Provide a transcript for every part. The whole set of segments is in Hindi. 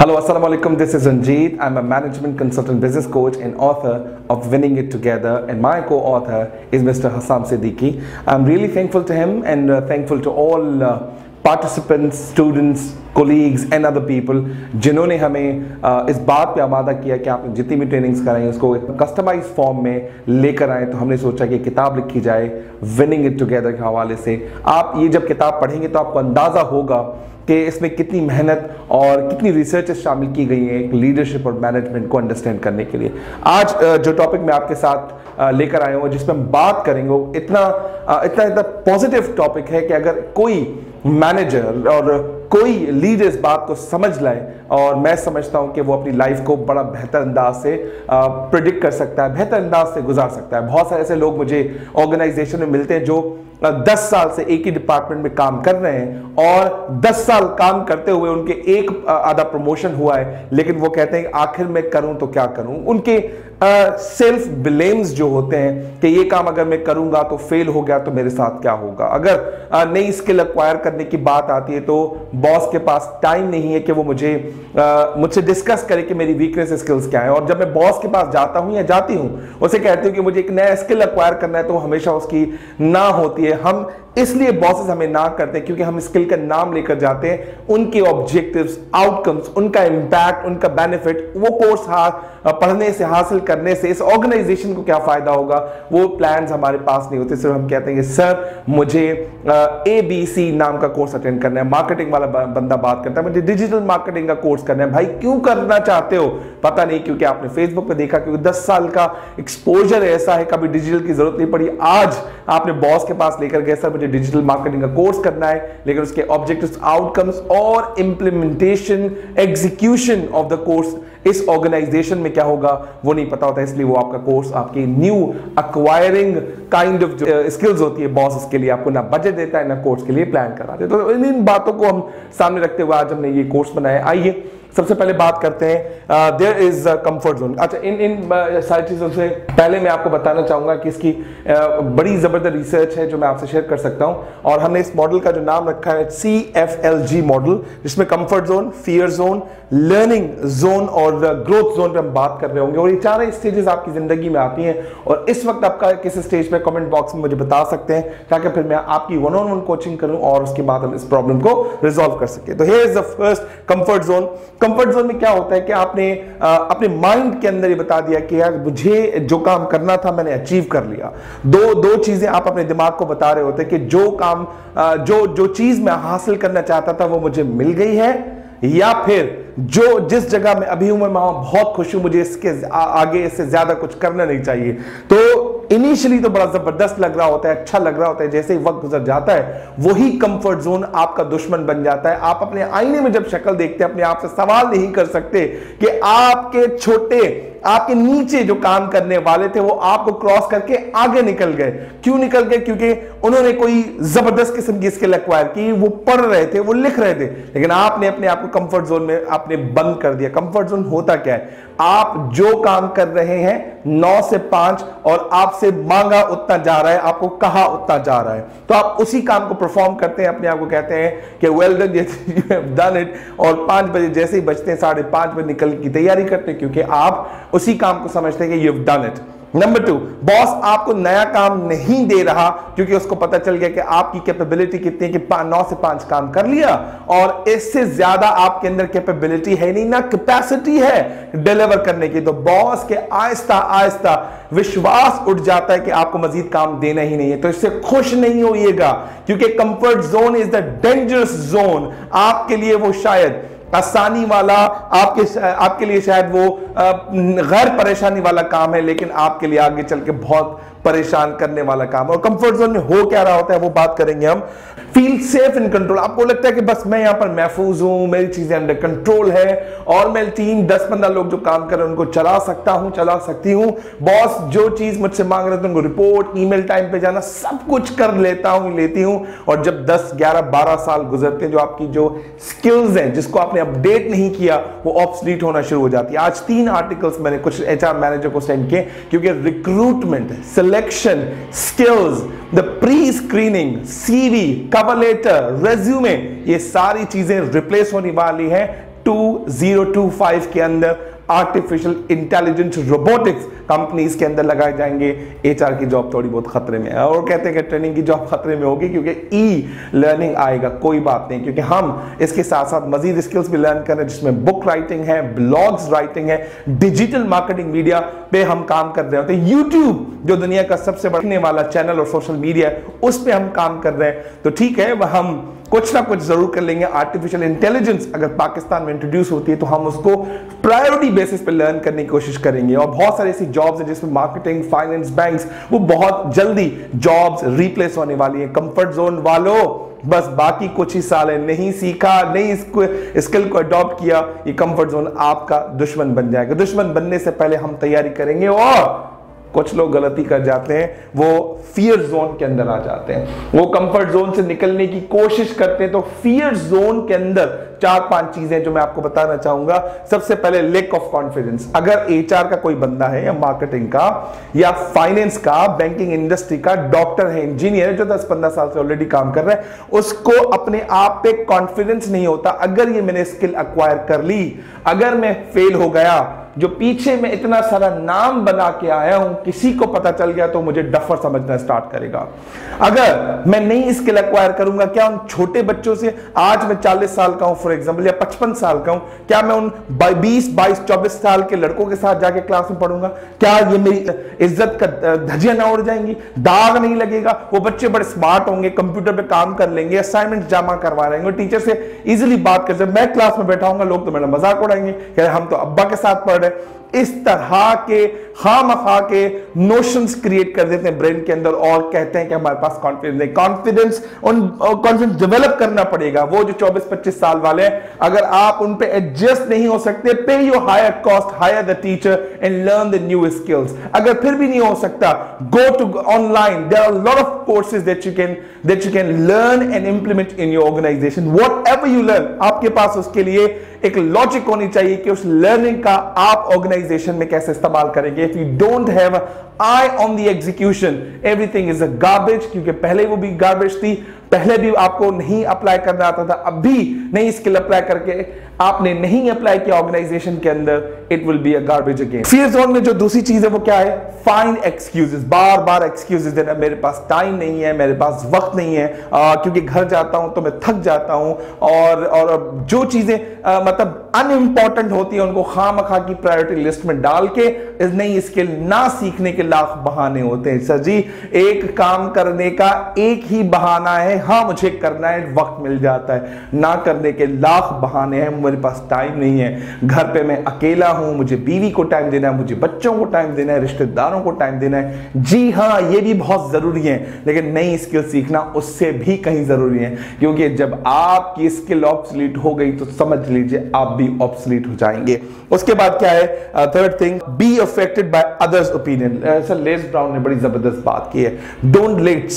Hello, Assalamu alaikum. This is Ranjit. I'm a management consultant, business coach, and author of Winning It Together. And my co-author is Mr. Hassam Siddiqui. I'm really thankful to him and thankful to all participants, students, colleagues and other people जिन्होंने हमें इस बात पे आमादा किया कि आपने जितनी भी ट्रेनिंग्स कराई उसको कस्टमाइज फॉर्म में लेकर आए। तो हमने सोचा कि किताब लिखी जाए विनिंग इट टुगेदर के हवाले से। आप ये जब किताब पढ़ेंगे तो आपको अंदाज़ा होगा कि इसमें कितनी मेहनत और कितनी रिसर्च शामिल की गई है एक लीडरशिप और मैनेजमेंट को अंडरस्टैंड करने के लिए। आज जो टॉपिक मैं आपके साथ लेकर आया हूँ जिसमें हम बात करेंगे इतना पॉजिटिव टॉपिक है कि अगर कोई मैनेजर और कोई लीडर इस बात को समझ लाए और मैं समझता हूं कि वो अपनी लाइफ को बड़ा बेहतर अंदाज से प्रेडिक्ट कर सकता है, बेहतर अंदाज से गुजार सकता है। बहुत सारे ऐसे लोग मुझे ऑर्गेनाइजेशन में मिलते हैं जो 10 साल से एक ही डिपार्टमेंट में काम कर रहे हैं और 10 साल काम करते हुए उनके एक आधा प्रमोशन हुआ है, लेकिन वो कहते हैं आखिर मैं करूं तो क्या करूं। उनके सेल्फ ब्लेम्स जो होते हैं कि ये काम अगर मैं करूंगा तो फेल हो गया तो मेरे साथ क्या होगा। अगर नई स्किल एक्वायर करने की बात आती है तो बॉस के पास टाइम नहीं है कि वो मुझसे डिस्कस करे कि मेरी वीकनेस स्किल्स क्या है। और जब मैं बॉस के पास जाता हूं या जाती हूं उसे कहती हूं कि मुझे एक नया स्किल एक्वायर करना है तो हमेशा उसकी ना होती है। हम इसलिए बॉसेस हमें ना करते हैं क्योंकि हम स्किल का नाम लेकर जाते हैं, उनके ऑब्जेक्टिव्स, आउटकम्स, उनका इंपैक्ट, उनका बेनिफिट, वो कोर्स पढ़ने से, हासिल करने से इस ऑर्गेनाइजेशन को क्या फायदा होगा, वो प्लान्स हमारे पास नहीं होते। सिर्फ हम कहते हैं कि सर मुझे ABC नाम का कोर्स अटेंड करना है। मार्केटिंग वाला बंदा बात करता है मुझे डिजिटल मार्केटिंग का कोर्स करना है। भाई क्यों करना चाहते हो? पता नहीं, क्योंकि आपने फेसबुक पे देखा, क्योंकि 10 साल का एक्सपोजर ऐसा है, कभी डिजिटल की जरूरत नहीं पड़ी। आज आपने बॉस के पास लेकर गए सर मुझे डिजिटल मार्केटिंग का कोर्स करना है, लेकिन उसके ऑब्जेक्टिव्स, आउटकम्स और implementation, execution of the course इस ऑर्गेनाइजेशन में क्या होगा वो नहीं पता होता। इसलिए वो आपका कोर्स आपकी new acquiring kind of skills होती है, बॉस उसके लिए आपको ना बजट देता है ना कोर्स के लिए प्लान कराते हैं। तो इन बातों को हम सामने रखते हुए आज हमने ये कोर्स बनाया। आइए सबसे पहले बात करते हैं देयर इज कंफर्ट जोन। अच्छा, इन सारी चीजों से पहले मैं आपको बताना चाहूंगा कि इसकी बड़ी जबरदस्त रिसर्च है जो मैं आपसे शेयर कर सकता हूं। और हमने इस मॉडल का जो नाम रखा है CFLG मॉडल, जिसमें comfort zone, fear zone, learning zone और ग्रोथ जोन पे हम बात कर रहे होंगे। और ये चार स्टेजेस आपकी जिंदगी में आती हैं और इस वक्त आपका किस स्टेज पे कमेंट बॉक्स में मुझे बता सकते हैं ताकि फिर मैं आपकी वन-ऑन-वन कोचिंग करूं और उसके बाद हम इस प्रॉब्लम को रिजॉल्व कर सके। तो here is the first comfort zone. Comfort zone में क्या होता है कि आपने अपने माइंड के अंदर ये बता दिया कि यार मुझे जो काम करना था मैंने अचीव कर लिया। दो चीजें आप अपने दिमाग को बता रहे होते हैं कि जो काम जो चीज मैं हासिल करना चाहता था वो मुझे मिल गई है, या फिर जिस जगह में अभी हूं मैं वहां बहुत खुश हूं, मुझे इसके आगे इससे ज्यादा कुछ करना नहीं चाहिए। तो इनिशियली तो बड़ा जबरदस्त लग रहा होता है, अच्छा लग रहा होता है, जैसे ही वक्त गुजर जाता है वही कंफर्ट जोन आपका दुश्मन बन जाता है। आप अपने आईने में जब शक्ल देखते हैं अपने आप से सवाल नहीं कर सकते कि आपके नीचे जो काम करने वाले थे वो आपको क्रॉस करके आगे निकल गए। क्यों निकल गए? क्योंकि उन्होंने कोई जबरदस्त किस्म की स्किल एक्वायर की, वो पढ़ रहे थे, वो लिख रहे थे, लेकिन आपने अपने आप को कंफर्ट जोन में आपने बंद कर दिया। कंफर्ट जोन होता क्या है? आप जो काम कर रहे हैं 9 से 5 और आपसे मांगा उतना जा रहा है, आपको कहा उतना जा रहा है, तो आप उसी काम को परफॉर्म करते हैं, अपने आप को कहते हैं कि well done, you have done it. और 5 बजे जैसे ही बजते हैं 5:30 बजे निकल की तैयारी करते हैं क्योंकि आप उसी काम को समझते हैं कि you have done it. Number 2, boss आपको नया काम नहीं दे रहा क्योंकि उसको पता चल गया कि आपकी कैपेबिलिटी कितनी है कि 9 से 5 काम कर लिया और इससे ज्यादा आपके अंदर कैपेबिलिटी है नहीं, ना कैपेसिटी है डिलीवर करने की। तो बॉस के आहिस्ता आहिस्ता विश्वास उठ जाता है कि आपको मजीद काम देना ही नहीं है। तो इससे खुश नहीं होइएगा क्योंकि comfort zone is the dangerous zone. आपके लिए वो शायद आसानी वाला, आपके लिए शायद वो गैर परेशानी वाला काम है, लेकिन आपके लिए आगे चल के बहुत परेशान करने वाला काम। और कंफर्ट जोन में हो क्या रहा होता है वो बात करेंगे हम। Feel safe in control. आपको लगता है कि बस मैं यहां पर महफूज हूं, मेरी चीजें अंडर कंट्रोल है और मैं टीम 10-15 लोग जो काम कर रहे हैं उनको चला सकता हूं, चला सकती हूं। बॉस जो चीज मुझसे मांग रहे थे उनको रिपोर्ट, ईमेल टाइम पे जाना, सब कुछ कर लेती हूं। और जब 10, 11, 12 साल गुजरते हैं जो आपकी जो स्किल्स हैं जिसको आपने अपडेट नहीं किया वो ऑब्सलीट होना शुरू हो जाती है। आज 3 आर्टिकल्स मैंने कुछ HR मैनेजर को सेंड किए क्योंकि recruitment, selection, skills, the pre screening, CV, cover letter, resume, ये सारी चीजें रिप्लेस होने वाली है 2025 के अंदर आर्टिफिशियल इंटेलिजेंस रोबोटिक्स कंपनीज के अंदर लगाए जाएंगे। एचआर की जॉब थोड़ी बहुत खतरे में है, और कहते हैं कि ट्रेनिंग की जॉब खतरे में होगी क्योंकि ई लर्निंग आएगा। कोई बात नहीं, क्योंकि हम इसके साथ साथ मजीद स्किल्स भी लर्न कर रहे हैं, जिसमें बुक राइटिंग है, ब्लॉग्स राइटिंग है, डिजिटल मार्केटिंग मीडिया पे हम काम कर रहे होते हैं, यूट्यूब जो दुनिया का सबसे बढ़ने वाला चैनल और सोशल मीडिया है उस पर हम काम कर रहे हैं। तो ठीक है, वह हम कुछ ना कुछ जरूर कर लेंगे। आर्टिफिशियल इंटेलिजेंस अगर पाकिस्तान में इंट्रोड्यूस होती है तो हम उसको प्रायोरिटी बेसिस पे लर्न करने की कोशिश करेंगे। और बहुत सारी ऐसी जॉब्स हैं जिसमें मार्केटिंग, फाइनेंस, बैंक्स, वो बहुत जल्दी जॉब्स रिप्लेस होने वाली है। कंफर्ट जोन वालों, बस बाकी कुछ ही साल है, नहीं सीखा, नहीं इसको स्किल को अडॉप्ट किया, ये कंफर्ट जोन आपका दुश्मन बन जाएगा। दुश्मन बनने से पहले हम तैयारी करेंगे। और कुछ लोग गलती कर जाते हैं, वो फियर जोन के अंदर आ जाते हैं, वो कंफर्ट जोन से निकलने की कोशिश करते हैं। तो फियर जोन के अंदर 4-5 चीजें जो मैं आपको बताना चाहूंगा। सबसे पहले लैक ऑफ कॉन्फिडेंस। अगर एचआर का कोई बंदा है, या मार्केटिंग का, या फाइनेंस का, बैंकिंग इंडस्ट्री का, डॉक्टर है, इंजीनियर है, जो 10-15 साल से ऑलरेडी काम कर रहा है, उसको अपने आप पे कॉन्फिडेंस नहीं होता। अगर ये मैंने स्किल अक्वायर कर ली, अगर मैं फेल हो गया, जो पीछे में इतना सारा नाम बना के आया हूं, किसी को पता चल गया तो मुझे डफर समझना स्टार्ट करेगा। अगर मैं नई स्किल एक्वायर करूंगा, क्या उन छोटे बच्चों से, आज मैं 40 साल का हूं फॉर एग्जांपल, या 55 साल का हूं, क्या मैं उन 20, 22, 24 साल के लड़कों के साथ जाके क्लास में पढ़ूंगा? क्या ये मेरी इज्जत का धज्जियां ना उड़ जाएंगी, दाग नहीं लगेगा? वो बच्चे बड़े स्मार्ट होंगे, कंप्यूटर पे काम कर लेंगे, असाइनमेंट जमा करवा लेंगे, टीचर से इजिली बात कर, मैं क्लास में बैठा हूंगा, लोग तो मेरा मजाक उड़ाएंगे, हम तो अब्बा के साथ पढ़ रहे। इस तरह के खामखा के नोशंस क्रिएट कर देते हैं ब्रेन के अंदर, और कहते हैं कि हमारे पास कॉन्फिडेंस नहीं। कॉन्फिडेंस डेवलप करना पड़ेगा। वो जो 24-25 साल वाले हैं, अगर आप उन पे एडजस्ट नहीं हो सकते, pay your hire cost, hire the teacher and learn the new skills. अगर फिर भी नहीं हो सकता, go to online, there are lot of courses that you can learn and implement in your organisation. Whatever you learn, आपके पास उसके लिए एक लॉजिक होनी चाहिए कि उस लर्निंग का आप ऑर्गेनाइजेशन में कैसे इस्तेमाल करेंगे। If you don't have I on the execution, everything is a garbage. क्योंकि पहले वो भी गार्बेज थी, पहले भी आपको नहीं अप्लाई करना आता था, अब भी नई स्किल अप्लाई करके आपने नहीं अप्लाई किया ऑर्गेनाइजेशन के अंदर, it will be a garbage again. Fear zone में जो दूसरी चीज है वो क्या है? Find excuses. बार बार एक्सक्यूजेस देना, मेरे पास टाइम नहीं है, मेरे पास वक्त नहीं है, क्योंकि घर जाता हूं तो मैं थक जाता हूं, और जो चीजें मतलब अनइंपॉर्टेंट होती है उनको खामखा की प्रायोरिटी लिस्ट में डाल के नई स्किल ना सीखने के लाख बहाने होते हैं। सर जी, एक काम करने का एक ही बहाना है, हाँ मुझे करना है, वक्त मिल जाता है। ना करने के लाख बहाने हैं, मेरे पास टाइम नहीं है, घर पे मैं अकेला हूं, मुझे बीवी को टाइम देना है, मुझे बच्चों को टाइम देना है, रिश्तेदारों को टाइम देना है। जी हाँ, ये भी बहुत जरूरी है, लेकिन नई स्किल सीखना उससे भी कहीं जरूरी है, क्योंकि जब आपकी स्किल ऑब्सोलीट हो गई तो समझ लीजिए आप भी ऑब्सोलीट हो जाएंगे। उसके बाद क्या है? Third thing, be affected by others opinion. Sir less brown ने बड़ी जबरदस्त बात की है, don't let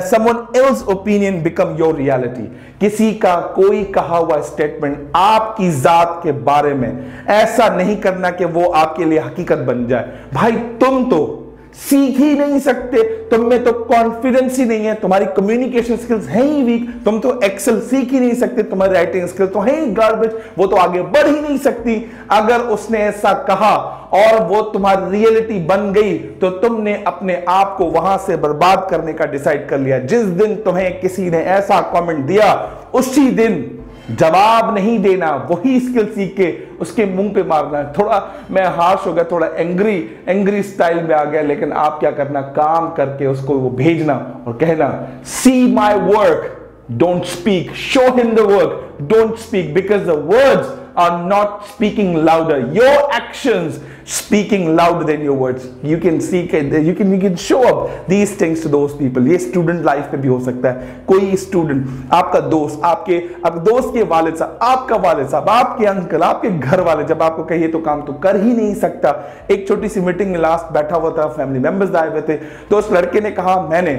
someone else opinion become your reality। किसी का कोई कहा हुआ स्टेटमेंट आपकी जात के बारे में ऐसा नहीं करना कि वो आपके लिए हकीकत बन जाए। भाई तुम तो सीख ही नहीं सकते, तुम में तो कॉन्फिडेंस ही नहीं है, तुम्हारी कम्युनिकेशन स्किल्स हैं ही वीक, तुम तो एक्सेल सीख ही नहीं सकते, तुम्हारी राइटिंग स्किल तो है ही गार्बेज, वो तो आगे बढ़ ही नहीं सकती। अगर उसने ऐसा कहा और वो तुम्हारी रियलिटी बन गई तो तुमने अपने आप को वहां से बर्बाद करने का डिसाइड कर लिया। जिस दिन तुम्हें किसी ने ऐसा कमेंट दिया, उसी दिन जवाब नहीं देना, वही स्किल सीख के उसके मुंह पे मारना है। थोड़ा मैं हार्श हो गया, थोड़ा एंग्री स्टाइल में आ गया, लेकिन आप क्या करना, काम करके उसको वो भेजना और कहना, see my work, don't speak, show him the work, don't speak, because the words are not speaking louder, your actions speaking louder than your words। you can show up these things to those people। ये स्टूडेंट लाइफ में भी हो सकता है। कोई स्टूडेंट, आपका दोस्त, आपके दोस्त के वालिद साहब, आपका वालिद साहब, आपके अंकल, आपके घर वाले जब आपको कहिए तो काम तो कर ही नहीं सकता। एक छोटी सी मीटिंग में लास्ट बैठा हुआ था, फैमिली मेंबर्स आए हुए थे, तो उस लड़के ने कहा, मैंने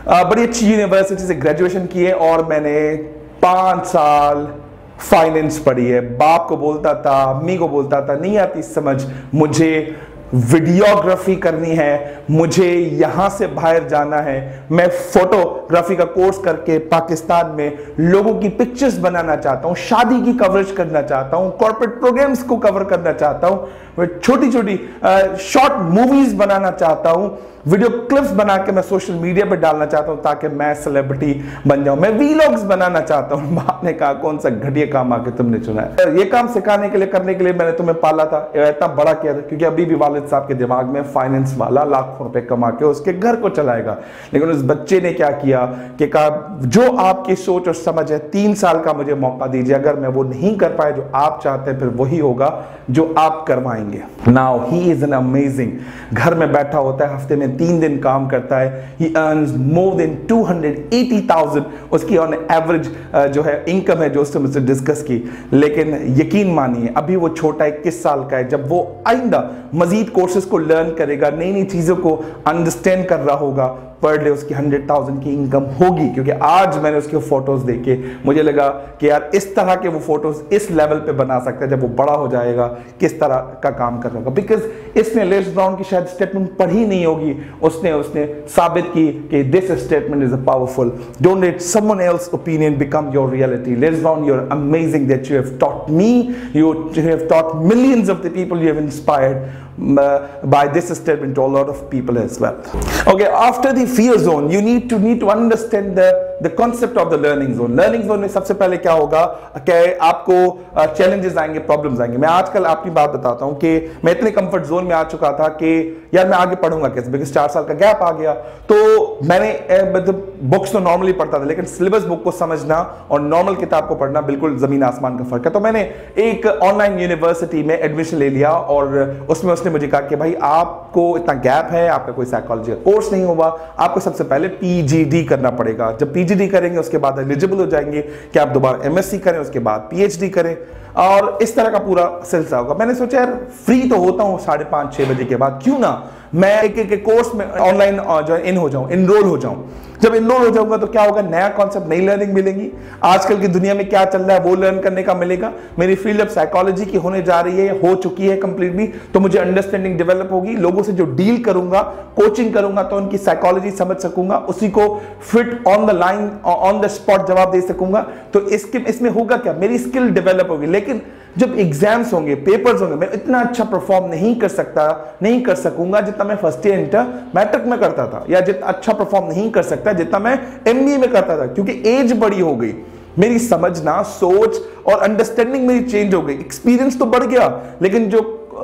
बड़ी अच्छी यूनिवर्सिटी से ग्रेजुएशन की है और मैंने 5 साल फाइनेंस पढ़ी है। बाप को बोलता था, अम्मी को बोलता था, नहीं आती समझ, मुझे वीडियोग्राफी करनी है, मुझे यहां से बाहर जाना है, मैं फोटोग्राफी का कोर्स करके पाकिस्तान में लोगों की पिक्चर्स बनाना चाहता हूं, शादी की कवरेज करना चाहता हूं, कॉर्पोरेट प्रोग्राम्स को कवर करना चाहता हूं, मैं छोटी छोटी शॉर्ट मूवीज बनाना चाहता हूं, वीडियो क्लिप्स बना के मैं सोशल मीडिया पे डालना चाहता हूं ताकि मैं सेलिब्रिटी बन जाऊं, मैं वीलॉग्स बनाना चाहता हूं। बाप ने कहा कौन सा घटिया काम आके तुमने चुना है, ये काम सिखाने के लिए करने के लिए मैंने तुम्हें पाला था, इतना बड़ा किया था, क्योंकि अभी भी वालिद साहब के दिमाग में फाइनेंस वाला लाखों रुपए कमा के उसके घर को चलाएगा। लेकिन उस बच्चे ने क्या किया कि कहा जो आपकी सोच और समझ है 3 साल का मुझे मौका दीजिए, अगर मैं वो नहीं कर पाए जो आप चाहते हैं फिर वही होगा जो आप करवाएंगे। Now he is an amazing, घर में बैठा होता है, हफ्ते में 3 दिन काम करता है, he earns more than 280,000 उसकी ऑन एवरेज जो है इनकम है, जो उससे मुझसे डिस्कस की। लेकिन यकीन मानिए अभी वो छोटा 21 साल का है, जब वो आइंदा मजीद कोर्सेज को लर्न करेगा, नई नई चीजों को अंडरस्टैंड कर रहा होगा, पर डे उसकी 100,000 की इनकम होगी। क्योंकि आज मैंने उसके फोटोज देखे, मुझे लगा कि यार इस तरह के वो फोटोज इस लेवल पे बना सकता है, जब वो बड़ा हो जाएगा किस तरह का काम कर रहा होगा। बिकॉज इसने लेस ब्राउन की शायद स्टेटमेंट पढ़ी नहीं होगी, उसने साबित की कि this statement is powerful, don't let someone else opinion become your reality. Les Brown, you are amazing that you have taught me, you have taught millions of the people, you have inspired by this statement to a lot of people as well. Okay, after the fear zone you need to understand the concept of the learning zone. Learning zone में सबसे पहले क्या होगा कि आपको challenges आएंगे, problems आएंगे। मैं आजकल अपनी बात बताता हूँ कि मैं इतने comfort zone में आ चुका था कि यार मैं आगे पढ़ूंगा कैसे, बिकॉज 4 साल का गैप आ गया। तो मैंने मतलब बुक्स तो नॉर्मली पढ़ता था, लेकिन सिलेबस बुक को समझना और नॉर्मल किताब को पढ़ना बिल्कुल जमीन आसमान का फर्क है। तो मैंने एक ऑनलाइन यूनिवर्सिटी में एडमिशन ले लिया और उसमें उसने मुझे कहा कि भाई आपको इतना गैप है, आपका कोई साइकोलॉजी का कोर्स नहीं हुआ, आपको सबसे पहले पीजीडी करना पड़ेगा। जब पीजीडी करेंगे उसके बाद एलिजिबल हो जाएंगे कि आप दोबारा एमएससी करें, उसके बाद पीएचडी करें, और इस तरह का पूरा सिलसिला होगा। मैंने सोचा यार फ्री तो होता हूँ 5:30-6 बजे के बाद, क्यों ना मैं एक कोर्स में ऑनलाइन जो इन हो जाऊं, इनरोल हो जाऊं। जब इनरोल हो जाऊंगा तो क्या होगा, नया कॉन्सेप्ट, नई लर्निंग मिलेगी, आजकल की दुनिया में क्या चल रहा है वो लर्न करने का मिलेगा। मेरी फील्ड ऑफ साइकोलॉजी की होने जा रही है, हो चुकी है कंप्लीटली, तो मुझे अंडरस्टैंडिंग डेवलप होगी, लोगों से जो डील करूंगा, कोचिंग करूंगा तो उनकी साइकोलॉजी समझ सकूंगा, उसी को fit on the line on the spot जवाब दे सकूंगा। तो इसमें होगा क्या, मेरी स्किल डेवलप होगी। लेकिन जब एग्जाम्स होंगे, पेपर्स होंगे, मैं इतना अच्छा परफॉर्म नहीं कर सकूंगा जितना मैं फर्स्ट ईयर इंटर मैट्रिक में करता था, या जितना अच्छा परफॉर्म नहीं कर सकता जितना मैं एमबीए में करता था, क्योंकि एज बड़ी हो गई, मेरी समझना, सोच और अंडरस्टैंडिंग मेरी चेंज हो गई, एक्सपीरियंस तो बढ़ गया, लेकिन जो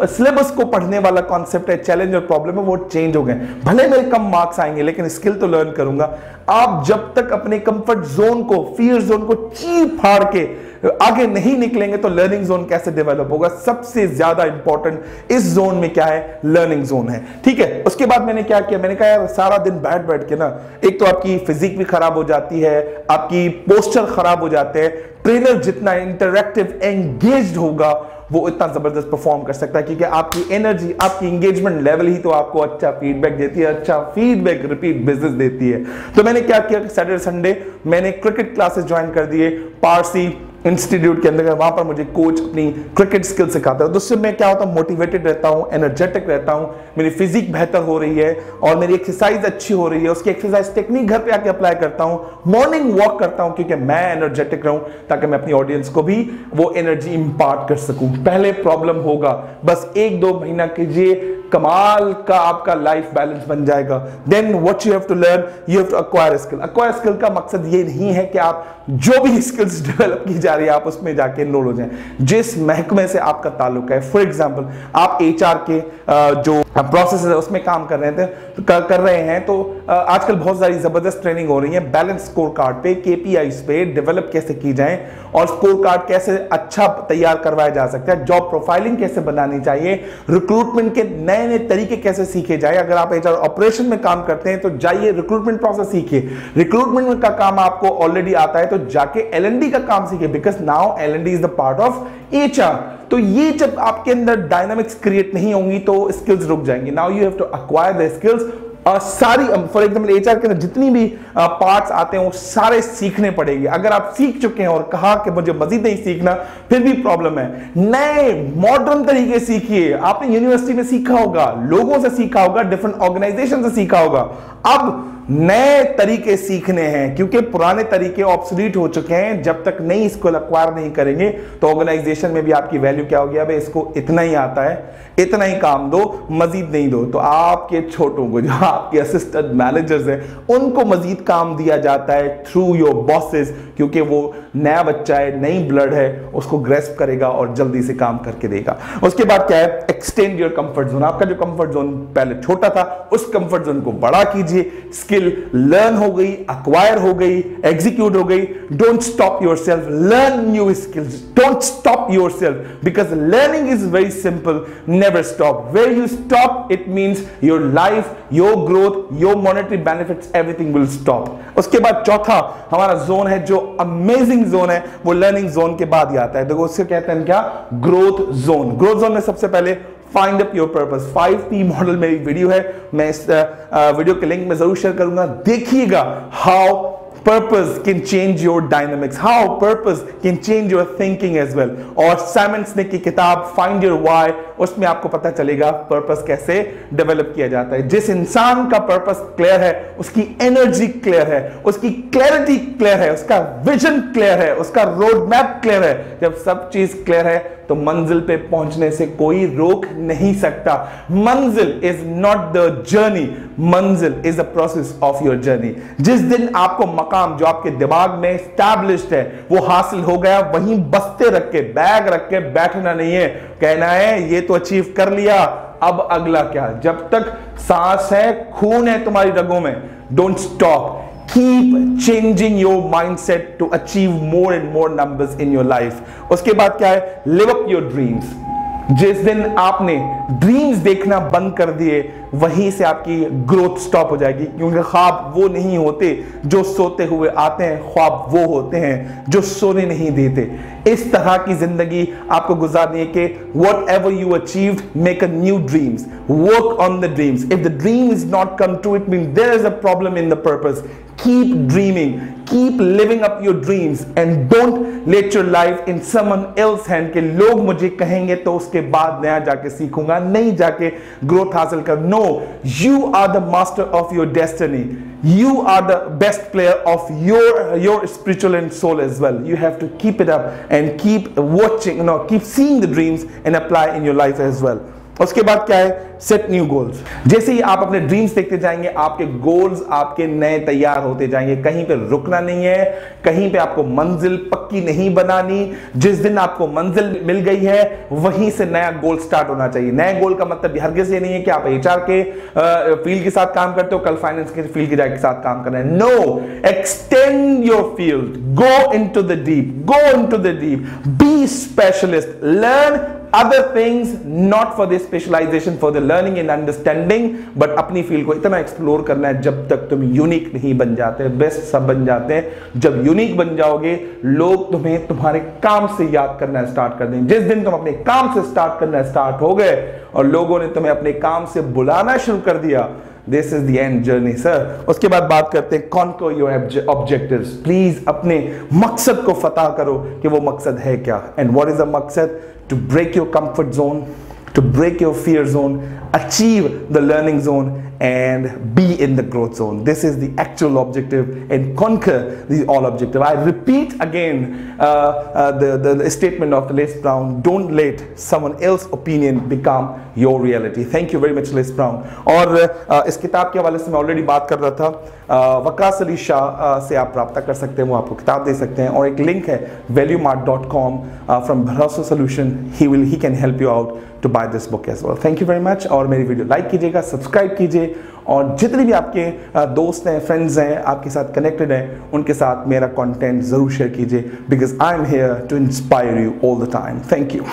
सिलेबस को पढ़ने वाला कॉन्सेप्ट है, चैलेंज और प्रॉब्लम है, वो चेंज हो गए। भले मेरे कम मार्क्स आएंगे लेकिन स्किल तो लर्न करूंगा। आप जब तक अपने कंफर्ट जोन को, फियर जोन को चीर फाड़ के आगे नहीं निकलेंगे तो लर्निंग जोन कैसे डेवलप होगा। सबसे ज्यादा इंपॉर्टेंट इस जोन में क्या है, लर्निंग जोन है। ठीक है, उसके बाद मैंने क्या किया, मैंने कहा यार सारा दिन बैठ के ना, एक तो आपकी फिजिक भी खराब हो जाती है, आपकी पोस्चर खराब हो जाते हैं। ट्रेनर जितना इंटरैक्टिव एंगेज्ड होगा वो इतना जबरदस्त परफॉर्म कर सकता है, क्योंकि आपकी एनर्जी, आपकी एंगेजमेंट लेवल ही तो आपको अच्छा फीडबैक देती है, अच्छा फीडबैक रिपीट बिजनेस देती है। तो मैंने क्या किया, सैटरडे संडे मैंने क्रिकेट क्लासेस ज्वाइन कर दिए पारसी इंस्टीट्यूट के अंदर। वहां पर मुझे कोच अपनी क्रिकेट स्किल सिखाता है, तो उससे मैं क्या होता हूँ, मोटिवेटेड रहता हूँ, एनर्जेटिक रहता हूँ, मेरी फिजिक बेहतर हो रही है और मेरी एक्सरसाइज अच्छी हो रही है। उसकी एक्सरसाइज टेक्निक घर पे आके अप्लाई करता हूँ, मॉर्निंग वॉक करता हूँ, क्योंकि मैं एनर्जेटिक रहूं ताकि मैं अपनी ऑडियंस को भी वो एनर्जी इंपार्ट कर सकूं। पहले प्रॉब्लम होगा, बस 1-2 महीना कीजिए, कमाल का आपका लाइफ बैलेंस बन जाएगा। Then what you have to learn, you have to acquire skill. Acquire skill का मकसद ये नहीं है कि आप जो भी स्किल्स डेवलप की जा रही है आप उसमें जाके एनरोल हो जाएं। जिस महकमे से आपका ताल्लुक है, फॉर एग्जांपल आप एचआर के जो प्रोसेस है उसमें काम कर रहे हैं, तो आजकल बहुत सारी जबरदस्त ट्रेनिंग हो रही है बैलेंस स्कोर कार्ड पे, केपीआईज पे डेवलप कैसे की जाए और स्कोर कार्ड कैसे अच्छा तैयार करवाया जा सकता है, जॉब प्रोफाइलिंग कैसे बनानी चाहिए, रिक्रूटमेंट के नए नए तरीके कैसे सीखे जाए। अगर आप एचआर ऑपरेशन में काम करते हैं तो जाइए रिक्रूटमेंट प्रोसेस सीखिए। रिक्रूटमेंट का काम आपको ऑलरेडी आता है तो जाके एलएनडी का काम सीखिए, because now LND is the part of HR. तो ये जब आपके अंदर डायनामिक्स क्रिएट नहीं होंगी तो स्किल्स रुक जाएंगी। Now you have to acquire the skills सारी फॉर एग्जाम्पल एचआर के अंदर जितनी भी पार्ट्स आते हैं वो सारे सीखने पड़ेंगे। अगर आप सीख चुके हैं और कहा कि मुझे मजीद नहीं सीखना, फिर भी प्रॉब्लम है। नए मॉडर्न तरीके सीखिए। आपने यूनिवर्सिटी में सीखा होगा, लोगों से सीखा होगा, डिफरेंट ऑर्गेनाइजेशन से सीखा होगा। अब नए तरीके सीखने हैं, क्योंकि पुराने तरीके ऑब्सोलीट हो चुके हैं। जब तक नई स्किल एक्वायर नहीं करेंगे तो ऑर्गेनाइजेशन में भी आपकी वैल्यू क्या होगी, अब इसको इतना ही आता है, इतना ही काम दो, मजीद नहीं दो। तो आपके छोटों को, जो आपके असिस्टेंट मैनेजर्स हैं, उनको मजीद काम दिया जाता है थ्रू योर बॉसेस, क्योंकि वो नया बच्चा है, नई ब्लड है, उसको ग्रेस्प करेगा और जल्दी से काम करके देगा। उसके बाद क्या है, एक्सटेंड योर कंफर्ट जोन। आपका जो कंफर्ट जोन पहले छोटा था, उस कंफर्ट जोन को बड़ा कीजिए। स्किल लर्न हो गई, अक्वायर हो गई, एग्जीक्यूट हो गई, don't stop yourself, learn new skills, don't stop yourself, because learning is very simple, never stop. Where you stop, it means your life, your growth, your monetary benefits, everything will stop. उसके बाद चौथा हमारा जोन है, जो अमेजिंग जोन है, वो लर्निंग जोन के बाद ही आता है। देखो उससे कहते हैं क्या, ग्रोथ जोन। ग्रोथ जोन में सबसे पहले find up your purpose. 5P model मेरी वीडियो है, मैं इस वीडियो के लिंक में जरूर शेयर करूंगा, देखिएगा how purpose can change your dynamics, how purpose can change your thinking as well। और साइमन सिनेक की किताब Find Your Why, उसमें आपको पता चलेगा पर्पस कैसे डेवलप किया जाता है। जिस इंसान का पर्पस क्लियर है, उसकी एनर्जी क्लियर है, उसकी क्लैरिटी क्लियर है, उसका विजन क्लियर है, उसका रोड मैप क्लियर है। जब सब चीज क्लियर है तो मंजिल पे पहुंचने से कोई रोक नहीं सकता। मंजिल इज नॉट द जर्नी, मंजिल is the process of your journey. जिस दिन आपको मकाम जो आपके दिमाग में एस्टैब्लिश्ड है वो हासिल हो गया, वहीं बस्ते रख के, बैग रख के बैठना नहीं है, कहना है ये तो अचीव कर लिया, अब अगला क्या। जब तक सांस है, खून है तुम्हारी रगों में, don't stop, keep changing your mindset to achieve more and more numbers in your life। उसके बाद क्या है, live up your dreams। जिस दिन आपने ड्रीम्स देखना बंद कर दिए, वहीं से आपकी ग्रोथ स्टॉप हो जाएगी, क्योंकि ख्वाब वो नहीं होते जो सोते हुए आते हैं, ख्वाब वो होते हैं जो सोने नहीं देते। इस तरह की जिंदगी आपको गुजारनी है कि whatever you achieved, make a new dreams, work on the dreams। If the dream is not come true, it means there is a problem in the purpose। Keep dreaming, keep living up your dreams and don't let your life in someone else's hand कि लोग मुझे कहेंगे तो उसके बाद नया जाके सीखूंगा, नहीं जाके ग्रोथ हासिल कर। No, you are the master of your destiny। You are the best player of your spiritual and soul as well। You have to keep it up and keep watching, keep seeing the dreams and apply in your life as well। उसके बाद क्या है, सेट न्यू गोल्स। जैसे ही आप अपने ड्रीम्स देखते जाएंगे, आपके गोल्स आपके नए तैयार होते जाएंगे। कहीं पे रुकना नहीं है, कहीं पे आपको मंजिल पक्की नहीं बनानी। जिस दिन आपको मंजिल मिल गई है, वहीं से नया गोल स्टार्ट होना चाहिए। नए गोल का मतलब हरगिज़ ये नहीं है कि आप एचआर के फील्ड के साथ काम करते हो, कल फाइनेंस के फील्ड के साथ काम करना है। No, extend your field, go into the deep, go into the deep, be specialist, learn other things, not for this specialization, for the learning and understanding, but अपनी फील्ड को इतना एक्सप्लोर करना है जब तक तुम यूनिक नहीं बन जाते। बेस्ट सब बन जाते हैं जब यूनिक बन जाओगे, लोग तुम्हें तुम्हारे काम से याद करना स्टार्ट कर देंगे। जिस दिन तुम अपने काम से स्टार्ट करना स्टार्ट हो गए और लोगों ने तुम्हें अपने काम से बुलाना शुरू कर दिया, this is the end journey sir. उसके बाद बात करते हैं कॉन्कर योर ऑब्जेक्टिव्स। प्लीज अपने मकसद को फतह करो कि वो मकसद है क्या। एंड व्हाट इज द मकसद? To break your comfort zone, to break your fear zone, achieve the learning zone and be in the growth zone. This is the actual objective, and conquer the all objective. I repeat again the statement of Les Brown, don't let someone else's opinion become your reality। Thank you very much Les Brown। और इस किताब के हवाले से मैं ऑलरेडी बात कर रहा था, वकास अली शाह से आप प्राप्त कर सकते हैं, वो आपको किताब दे सकते हैं। और एक लिंक है valuemart.com from Bharosa Solution, he can help you out to buy this book as well। Thank you very much। और मेरी वीडियो लाइक कीजिएगा, सब्सक्राइब कीजिए, और जितने भी आपके दोस्त हैं, फ्रेंड्स हैं, आपके साथ कनेक्टेड हैं, उनके साथ मेरा कंटेंट जरूर शेयर कीजिए, because I am here to inspire you all the time. Thank you.